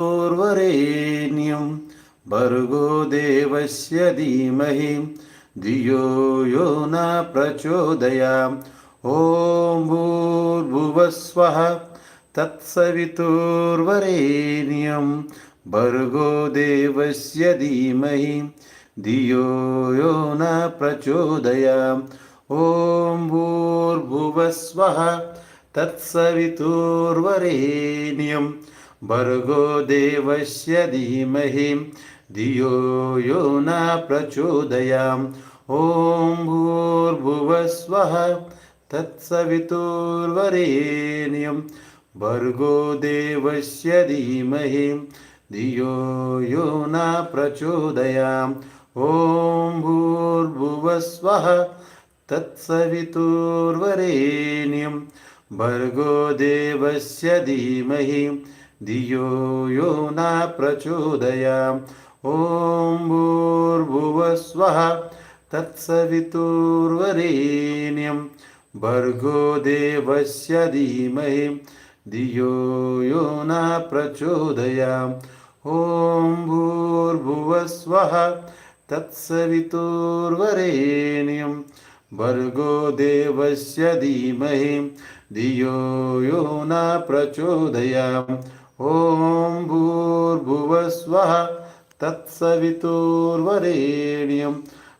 वरेण्यं भर्गो देवस्य धीमहि धियो यो न प्रचोदयात्। ॐ भूर्भुवस्वः तत्सवितुर्वरेण्यं भर्गो देवस्य धीमहि धियो यो न प्रचोदयात्। ॐ भूर्भुवस्वः तत्सवितुर्वरेण्यं भर्गो देवस्य धीमहि धियो यो न प्रचोदयात्। ॐ भूर्भुवस्वः तत्सवितुर्वरेण्यं भर्गो देवस्य धीमहि धियो यो न प्रचोदयात्। ॐ भूर्भुवस्वः तत्सवितुर्वरेण्यं भर्गो देवस्य धीमहि धियो यो न प्रचोदयात्। ॐ भूर्भुवस्वः तत्सवितुर्वरेण्यं भर्गो देवस्य धीमहि धियो यो न प्रचोदयात्। ॐ भूर्भुवस्वः तत्सवितुर्वरेण्यं भर्गो देवस्य धीमहि धियो यो न प्रचोदयात्। ॐ भूर्भुवस्वः तत्सवितुर्वरेण्यं